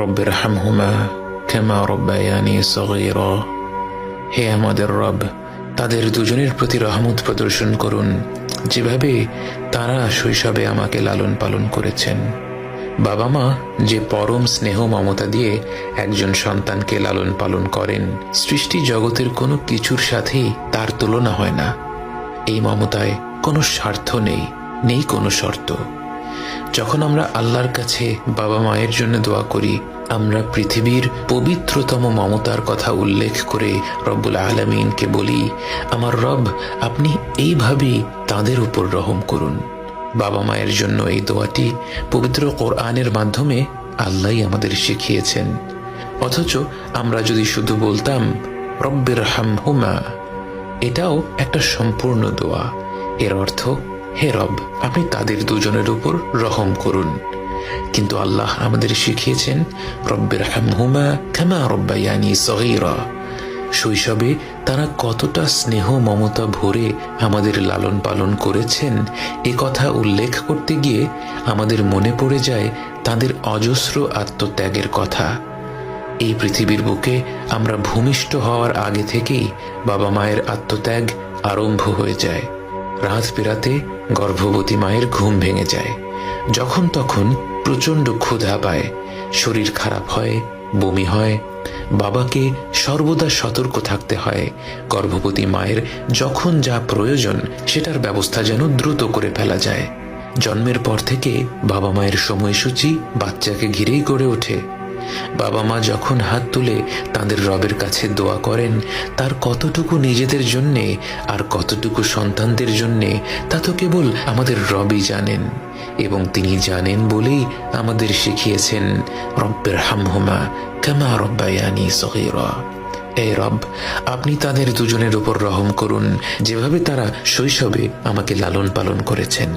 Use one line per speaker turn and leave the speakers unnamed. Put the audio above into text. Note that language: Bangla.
রব্বিরহামহুমা কামা রব্বায়ানি সগীরা। হে আমাদের রব, তাদের দুজনের প্রতি রহমত প্রদর্শন করুন যেভাবে তারা শৈশবে আমাকে লালন পালন করেছেন। বাবা মা যে পরম স্নেহ মমতা দিয়ে একজন সন্তানকে লালন পালন করেন, সৃষ্টি জগতের কোনো কিছুর সাথেই তার তুলনা হয় না। এই মমতায় কোনো স্বার্থ নেই, নেই কোনো শর্ত। যখন আমরা আল্লাহর কাছে বাবা মায়ের জন্য দোয়া করি, আমরা পৃথিবীর পবিত্রতম মমতার কথা উল্লেখ করে রব্বুল আলামিনকে বলি, আমার রব, আপনি এইভাবেই তাদের উপর রহম করুন। বাবা মায়ের জন্য এই দোয়াটি পবিত্র কোরআনের মাধ্যমে আল্লাহই আমাদের শিখিয়েছেন। অথচ আমরা যদি শুধু বলতাম রব্বিরহামহুমা, এটাও একটা সম্পূর্ণ দোয়া। এর অর্থ, হে রব, আপনি তাদের দুজনের উপর রহম করুন। কিন্তু আল্লাহ আমাদের শিখিয়েছেন রব্বিরহামহুমা কামা রব্বায়ানি সগীরা। শৈশবে তারা কতটা স্নেহ মমতা ভরে আমাদের লালন পালন করেছেন এ কথা উল্লেখ করতে গিয়ে আমাদের মনে পড়ে যায় তাদের অজস্র আত্মত্যাগের কথা। এই পৃথিবীর বুকে আমরা ভূমিষ্ঠ হওয়ার আগে থেকেই বাবা মায়ের আত্মত্যাগ আরম্ভ হয়ে যায়। রাত পেরাতে গর্ভবতী মায়ের ঘুম ভেঙে যায়, যখন তখন প্রচণ্ড ক্ষুধা পায়, শরীর খারাপ হয়, বমি হয়। বাবাকে সর্বদা সতর্ক থাকতে হয় গর্ভবতী মায়ের যখন যা প্রয়োজন সেটার ব্যবস্থা যেন দ্রুত করে ফেলা যায়। জন্মের পর থেকে বাবা মায়ের সময়সূচি বাচ্চাকে ঘিরেই গড়ে ওঠে। বাবা মা যখন হাত তুলে তাদের রবের কাছে দোয়া করেন, তার কতটুকু নিজেদের জন্যে আর কতটুকু সন্তানদের জন্যে তা তো কেবল আমাদের রবই জানেন। এবং তিনি জানেন বলেই আমাদের শিখিয়েছেন রব্বিরহামহুমা কামা রব্বায়ানি সগীরা। এই রব, আপনি তাদের দুজনের উপর রহম করুন যেভাবে তারা শৈশবে আমাকে লালন পালন করেছেন।